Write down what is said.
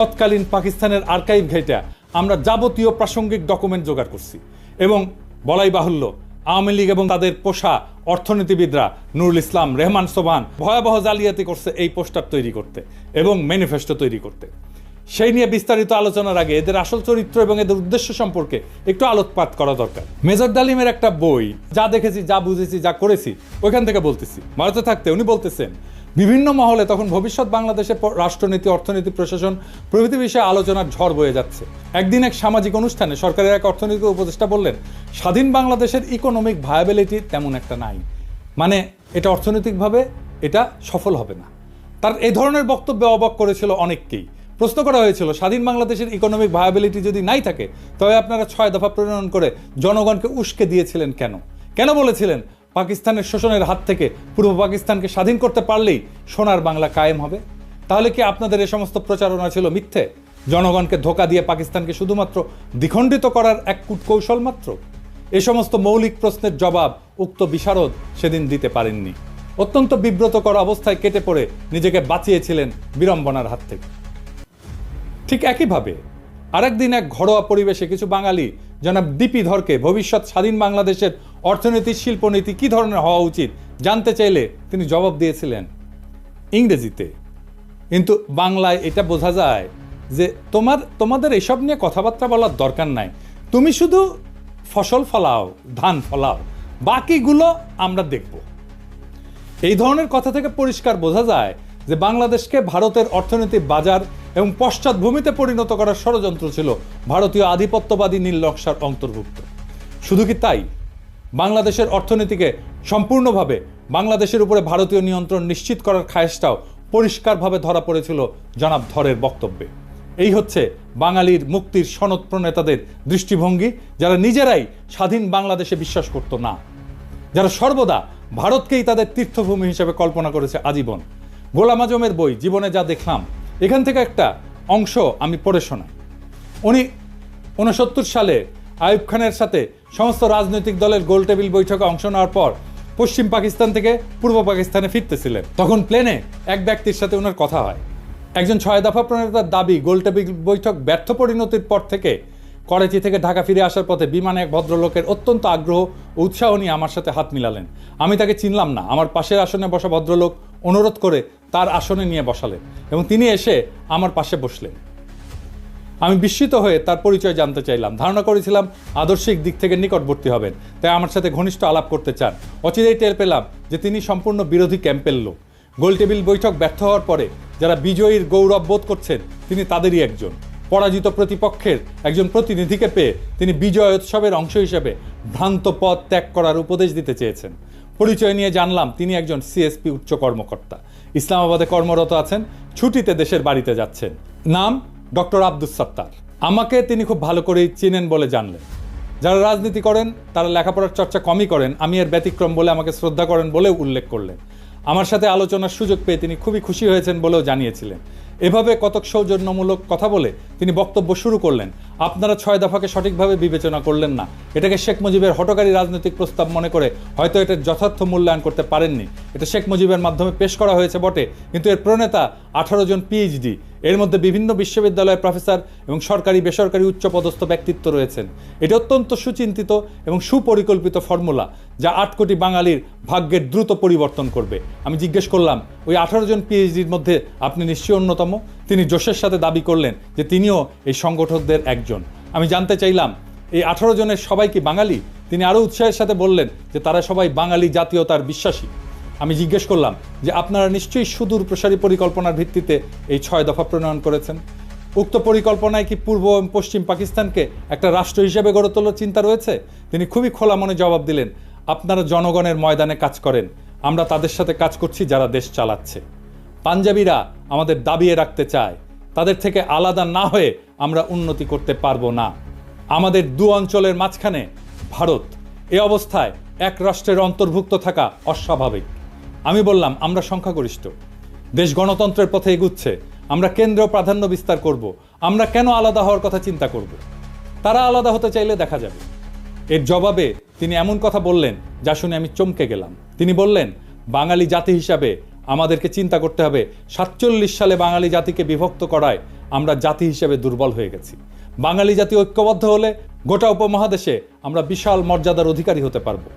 তৎকালীন পাকিস্তানের আর্কাইভ ঘেঁটে আমরা যাবতীয় প্রাসঙ্গিক ডকুমেন্ট জোগাড় করছি এবং বলাই বাহুল্য আওয়ামী লীগ এবং তাদের পোষা অর্থনীতিবিদরা নুরুল ইসলাম, রেহমান সোবহান ভয়াবহ জালিয়াতি করছে এই পোস্টার তৈরি করতে এবং ম্যানিফেস্টো তৈরি করতে। সেই নিয়ে বিস্তারিত আলোচনার আগে এদের আসল চরিত্র এবং এদের উদ্দেশ্য সম্পর্কে একটু আলোকপাত করা দরকার। মেজর ডালিমের একটা বই, যা দেখেছি, যা বুঝেছি, যা করেছি, ওইখান থেকে বলতেছি। ভারতে থাকতে উনি বলতেছেন বিভিন্ন মহলে তখন ভবিষ্যৎ বাংলাদেশের রাষ্ট্রনীতি, অর্থনীতি, প্রশাসন প্রভৃতি বিষয়ে আলোচনার ঝড় বয়ে যাচ্ছে। একদিন এক সামাজিক অনুষ্ঠানে সরকারের এক অর্থনৈতিক উপদেষ্টা বললেন, স্বাধীন বাংলাদেশের ইকোনমিক ভায়াবিলিটি তেমন একটা নাই, মানে এটা অর্থনৈতিকভাবে এটা সফল হবে না। তার এই ধরনের বক্তব্যে অবাক করেছিল অনেককেই। প্রশ্ন করা হয়েছিল, স্বাধীন বাংলাদেশের ইকোনমিক ভায়াবিলিটি যদি নাই থাকে তবে আপনারা 6 দফা প্রণয়ন করে জনগণকে উস্কে দিয়েছিলেন কেন? কেন বলেছিলেন পাকিস্তানের শোষণের হাত থেকে পূর্ব পাকিস্তানকে স্বাধীন করতে পারলেই সোনার বাংলা কায়েম হবে? তাহলে কি আপনাদের এই সমস্ত প্রচারণা ছিল মিথ্যে? জনগণকে ধোঁকা দিয়ে পাকিস্তানকে শুধুমাত্র দ্বিখণ্ডিত করার এক কূটকৌশল মাত্র? এই সমস্ত মৌলিক প্রশ্নের জবাব উক্ত বিশারদ সেদিন দিতে পারেননি। অত্যন্ত বিব্রতকর অবস্থায় কেটে পড়ে নিজেকে বাঁচিয়েছিলেন বিড়ম্বনার হাত থেকে। ঠিক একইভাবে আরেকদিন এক ঘরোয়া পরিবেশে কিছু বাঙালি জনাব ডিপি ধরকে ভবিষ্যৎ স্বাধীন বাংলাদেশের অর্থনীতি, শিল্পনীতি কী ধরনের হওয়া উচিত জানতে চাইলে তিনি জবাব দিয়েছিলেন ইংরেজিতে। কিন্তু বাংলায় এটা বোঝা যায় যে তোমাদের এসব নিয়ে কথাবার্তা বলার দরকার নাই, তুমি শুধু ফসল ফলাও, ধান ফলাও, বাকিগুলো আমরা দেখব। এই ধরনের কথা থেকে পরিষ্কার বোঝা যায় যে বাংলাদেশকে ভারতের অর্থনীতি বাজার এবং পশ্চাৎভূমিতে পরিণত করার ষড়যন্ত্র ছিল ভারতীয় আধিপত্যবাদী নীল নকশার অন্তর্ভুক্ত। শুধু কি তাই, বাংলাদেশের অর্থনীতিকে সম্পূর্ণভাবে বাংলাদেশের উপরে ভারতীয় নিয়ন্ত্রণ নিশ্চিত করার খায়েশটাও পরিষ্কারভাবে ধরা পড়েছিল জনাব ধরের বক্তব্যে। এই হচ্ছে বাঙালির মুক্তির সনদ প্রণেতাদের দৃষ্টিভঙ্গি, যারা নিজেরাই স্বাধীন বাংলাদেশে বিশ্বাস করত না, যারা সর্বদা ভারতকেই তাদের তীর্থভূমি হিসেবে কল্পনা করেছে আজীবন। গোলাম আজমের বই জীবনে যা দেখলাম, এখান থেকে একটা অংশ আমি পড়ে শোনাই। উনি 69 সালে আইয়ুব খানের সাথে সমস্ত রাজনৈতিক দলের গোলটেবিল বৈঠকে অংশ নেওয়ার পর পশ্চিম পাকিস্তান থেকে পূর্ব পাকিস্তানে ফিরতেছিলেন। তখন প্লেনে এক ব্যক্তির সাথে ওনার কথা হয়। একজন 6 দফা প্রণেতার দাবি, গোলটেবিল বৈঠক ব্যর্থ পরিণতির পর থেকে করাচি থেকে ঢাকা ফিরে আসার পথে বিমানে এক ভদ্রলোকের অত্যন্ত আগ্রহ ও উৎসাহ নিয়ে আমার সাথে হাত মিলালেন। আমি তাকে চিনলাম না। আমার পাশের আসনে বসা ভদ্রলোক অনুরোধ করে তার আসনে নিয়ে বসালেন এবং তিনি এসে আমার পাশে বসলেন। আমি বিস্মিত হয়ে তার পরিচয় জানতে চাইলাম। ধারণা করেছিলাম আদর্শিক দিক থেকে নিকটবর্তী হবেন, তাই আমার সাথে ঘনিষ্ঠ আলাপ করতে চান। অচিরেই টের পেলাম যে তিনি সম্পূর্ণ বিরোধী ক্যাম্পের লোক। গোলটেবিল বৈঠক ব্যর্থ হওয়ার পরে যারা বিজয়ীর গৌরব বোধ করছেন তিনি তাদেরই একজন। পরাজিত প্রতিপক্ষের একজন প্রতিনিধিকে পেয়ে তিনি বিজয় উৎসবের অংশ হিসেবে ভ্রান্ত পথ ত্যাগ করার উপদেশ দিতে চেয়েছেন। পরিচয় নিয়ে জানলাম তিনি একজন সিএসপি উচ্চ কর্মকর্তা, ইসলামাবাদে কর্মরত আছেন, ছুটিতে দেশের বাড়িতে যাচ্ছেন। নাম ডক্টর আব্দুস সাত্তার। আমাকে তিনি খুব ভালো করেই চিনেন বলে জানলেন। যারা রাজনীতি করেন তারা লেখাপড়ার চর্চা কমই করেন, আমি এর ব্যতিক্রম বলে আমাকে শ্রদ্ধা করেন বলেও উল্লেখ করলেন। আমার সাথে আলোচনার সুযোগ পেয়ে তিনি খুবই খুশি হয়েছেন বলেও জানিয়েছিলেন। এভাবে কতক সৌজন্যমূলক কথা বলে তিনি বক্তব্য শুরু করলেন। আপনারা 6 দফাকে সঠিকভাবে বিবেচনা করলেন না, এটাকে শেখ মুজিবের হঠকারী রাজনৈতিক প্রস্তাব মনে করে হয়তো এটার যথার্থ মূল্যায়ন করতে পারেননি। এটা শেখ মুজিবের মাধ্যমে পেশ করা হয়েছে বটে, কিন্তু এর প্রণেতা 18 জন পিএইচডি, এর মধ্যে বিভিন্ন বিশ্ববিদ্যালয়ের প্রফেসর এবং সরকারি বেসরকারি উচ্চপদস্থ ব্যক্তিত্ব রয়েছেন। এটা অত্যন্ত সুচিন্তিত এবং সুপরিকল্পিত ফর্মুলা, যা 8 কোটি বাঙালির ভাগ্যের দ্রুত পরিবর্তন করবে। আমি জিজ্ঞেস করলাম, ওই 18 জন পিএইচডির মধ্যে আপনি নিশ্চয়ই অন্যতম? তিনি জোশের সাথে দাবি করলেন যে তিনিও এই সংগঠকদের একজন। আমি জানতে চাইলাম, এই 18 জনের সবাই কি বাঙালি? তিনি আরও উৎসাহের সাথে বললেন যে তারা সবাই বাঙালি জাতীয়তার বিশ্বাসী। আমি জিজ্ঞেস করলাম যে আপনারা নিশ্চয়ই সুদূর প্রসারী পরিকল্পনার ভিত্তিতে এই 6 দফা প্রণয়ন করেছেন। উক্ত পরিকল্পনায় কি পূর্ব এবং পশ্চিম পাকিস্তানকে একটা রাষ্ট্র হিসেবে গড়ে তোলার চিন্তা রয়েছে? তিনি খুবই খোলা মনে জবাব দিলেন, আপনারা জনগণের ময়দানে কাজ করেন, আমরা তাদের সাথে কাজ করছি যারা দেশ চালাচ্ছে। পাঞ্জাবিরা আমাদের দাবিয়ে রাখতে চায়, তাদের থেকে আলাদা না হয়ে আমরা উন্নতি করতে পারবো না। আমাদের 2 অঞ্চলের মাঝখানে ভারত, এ অবস্থায় এক রাষ্ট্রের অন্তর্ভুক্ত থাকা অস্বাভাবিক। আমি বললাম, আমরা সংখ্যাগরিষ্ঠ, দেশ গণতন্ত্রের পথে এগুচ্ছে, আমরা কেন্দ্র প্রাধান্য বিস্তার করব, আমরা কেন আলাদা হওয়ার কথা চিন্তা করব? তারা আলাদা হতে চাইলে দেখা যাবে। এর জবাবে তিনি এমন কথা বললেন যা শুনে আমি চমকে গেলাম। তিনি বললেন, বাঙালি জাতি হিসাবে আমাদেরকে চিন্তা করতে হবে 47 সালে বাঙালি জাতিকে বিভক্ত করায় আমরা জাতি হিসেবে দুর্বল হয়ে গেছি। বাঙালি জাতি ঐক্যবদ্ধ হলে গোটা উপমহাদেশে আমরা বিশাল মর্যাদার অধিকারী হতে পারবো।